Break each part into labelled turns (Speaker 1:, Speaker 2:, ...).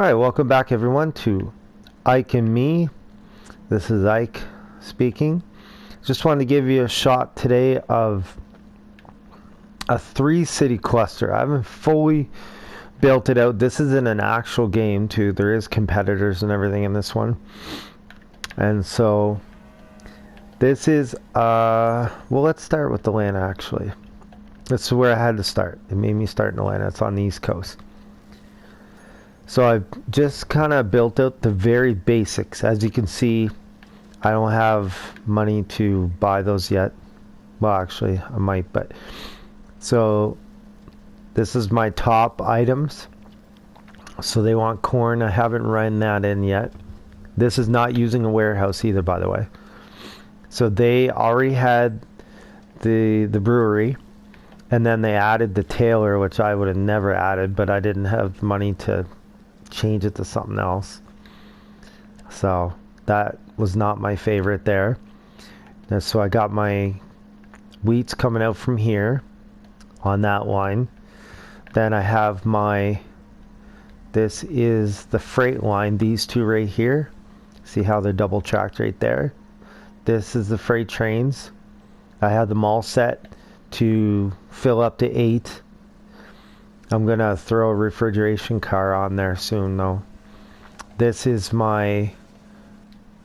Speaker 1: Alright, welcome back everyone to Ike and Me. This is Ike speaking. Just wanted to give you a shot today of a 3-city cluster. I haven't fully built it out. This is in an actual game too. There is competitors and everything in this one. And so this is well, let's start with Atlanta actually. This is where I had to start. It made me start in Atlanta. It's on the East Coast. So I've just kind of built out the very basics. As you can see, I don't have money to buy those yet. Well, actually, I might, but... So, this is my top items. So they want corn. I haven't run that in yet. This is not using a warehouse either, by the way. So they already had the brewery. And then they added the Taylor, which I would have never added, but I didn't have money to change it to something else. So that was not my favorite there. And so I got my wheats coming out from here on that line. Then I have this is the freight line, these two right here. See how they're double tracked right there? This is the freight trains. I had them all set to fill up to 8. I'm gonna throw a refrigeration car on there soon though. This is my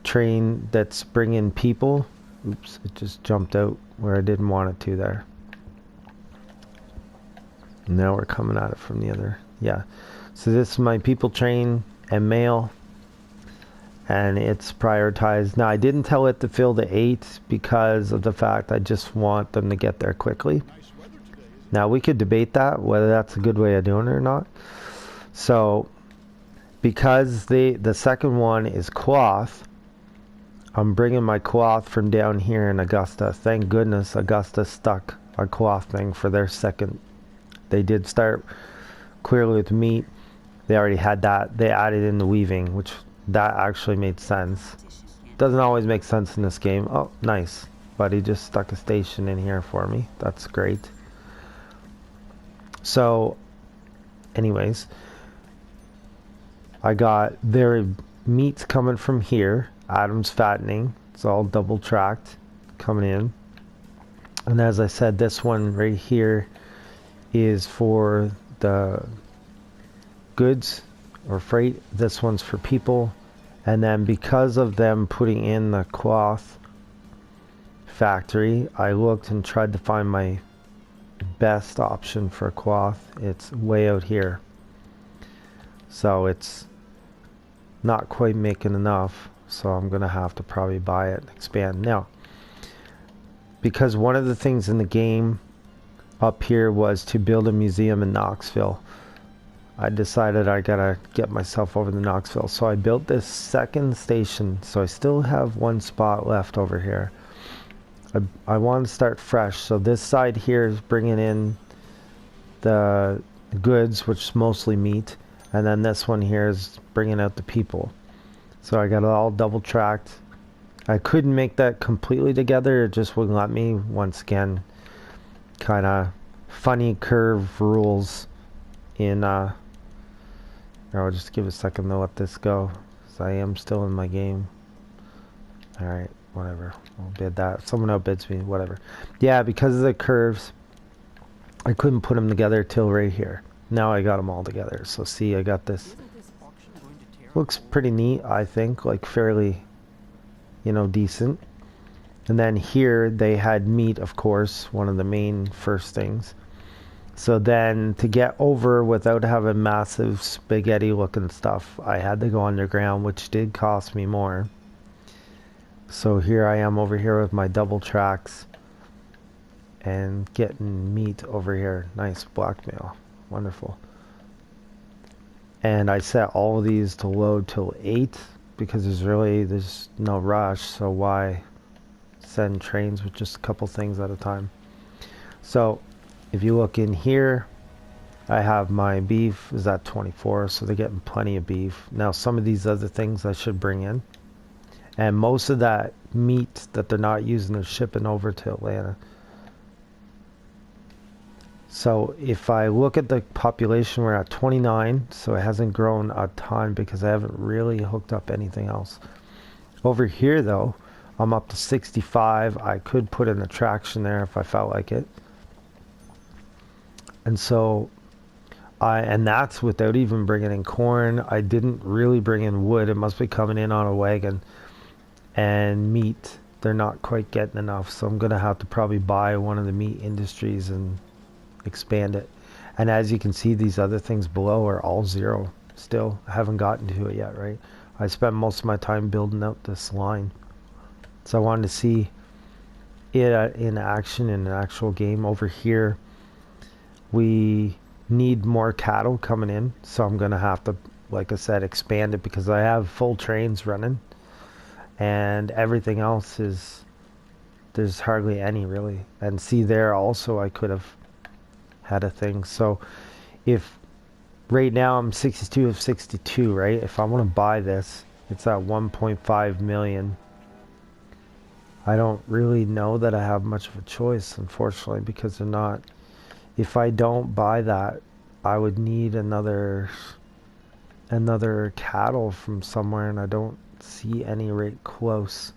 Speaker 1: train that's bringing people. Oops, it just jumped out where I didn't want it to there. Now we're coming at it from the other. Yeah. So this is my people train and mail. And it's prioritized. Now I didn't tell it to fill the 8 because of the fact I just want them to get there quickly. Now we could debate that, whether that's a good way of doing it or not. So, because the second one is cloth, I'm bringing my cloth from down here in Augusta. Thank goodness Augusta stuck a cloth thing for their second. They did start clearly with meat. They already had that. They added in the weaving, which that actually made sense. Doesn't always make sense in this game. Oh, nice. But he just stuck a station in here for me. That's great. So, anyways, I got their meats coming from here. Adam's fattening. It's all double tracked coming in. And as I said, this one right here is for the goods or freight. This one's for people. And then because of them putting in the cloth factory, I looked and tried to find my best option for cloth. It's way out here, so it's not quite making enough, so I'm gonna have to probably buy it and expand. Now, because one of the things in the game up here was to build a museum in Knoxville, I decided I gotta get myself over to Knoxville, so I built this second station. So I still have one spot left over here. I want to start fresh, so this side here is bringing in the goods, which is mostly meat, and then this one here is bringing out the people. So I got it all double tracked. I couldn't make that completely together, it just wouldn't let me. Once again, kind of funny curve rules in I'll just give a second to let this go, because I am still in my game. Alright, whatever. I'll bid that. Someone outbids me, whatever. Yeah, because of the curves, I couldn't put them together till right here. Now I got them all together. So see, I got this. Looks pretty neat, I think. Like fairly, decent. And then here they had meat, of course. One of the main first things. So then to get over without having massive spaghetti looking stuff, I had to go underground, which did cost me more. So here I am over here with my double tracks and getting meat over here. Nice blackmail. Wonderful. And I set all of these to load till 8 because there's no rush, so why send trains with just a couple things at a time. So if you look in here, I have my beef is at 24, so they're getting plenty of beef. Now some of these other things I should bring in. And most of that meat that they're not using, they're shipping over to Atlanta. So if I look at the population, we're at 29, so it hasn't grown a ton because I haven't really hooked up anything else. Over here though, I'm up to 65. I could put an attraction there if I felt like it. And so and that's without even bringing in corn. I didn't really bring in wood. It must be coming in on a wagon. And meat, they're not quite getting enough, so I'm gonna have to probably buy one of the meat industries and expand it. And as you can see, these other things below are all zero still. I haven't gotten to it yet, right? I spent most of my time building out this line, so I wanted to see it in action in an actual game. Over here we need more cattle coming in, so I'm gonna have to, like I said, expand it because I have full trains running and everything else is, there's hardly any really. And see there also I could have had a thing. So if right now I'm 62 of 62, right? If I want to buy this, it's at 1.5 million. I don't really know that I have much of a choice, unfortunately, because they're not. If I don't buy that, I would need another cattle from somewhere, and I don't see any right close.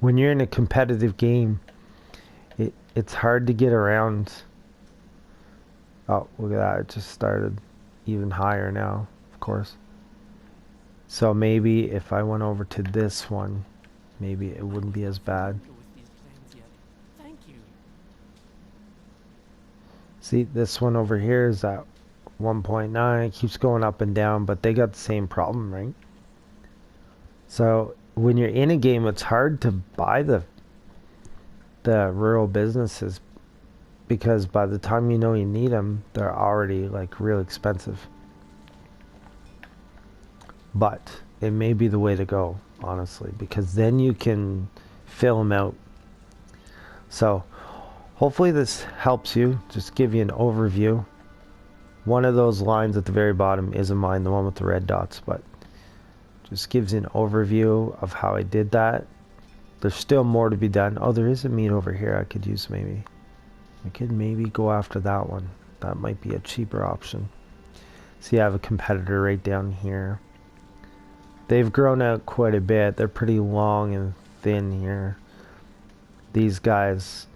Speaker 1: When you're in a competitive game, it's hard to get around. Oh, look at that, it just started even higher now, of course. So maybe if I went over to this one, maybe it wouldn't be as bad. See, this one over here is at 1.9. It keeps going up and down, but they got the same problem, right? So when you're in a game, it's hard to buy the rural businesses because by the time you know you need them, they're already like real expensive. But it may be the way to go, honestly, because then you can fill them out. So hopefully this helps you, just give you an overview. One of those lines at the very bottom isn't mine, the one with the red dots, but just gives you an overview of how I did that. There's still more to be done. Oh, there is a meat over here I could use maybe. I could maybe go after that one. That might be a cheaper option. See, I have a competitor right down here. They've grown out quite a bit. They're pretty long and thin here. These guys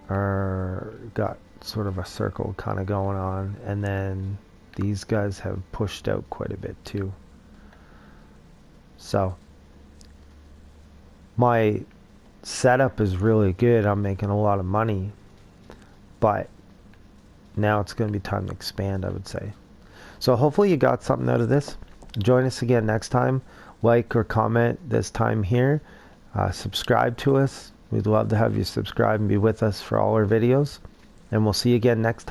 Speaker 1: got sort of a circle kind of going on, and then these guys have pushed out quite a bit too. So my setup is really good. I'm making a lot of money, but now it's going to be time to expand, I would say. So hopefully you got something out of this. Join us again next time. Like or comment this time here. Subscribe to us. We'd love to have you subscribe and be with us for all our videos. And we'll see you again next time.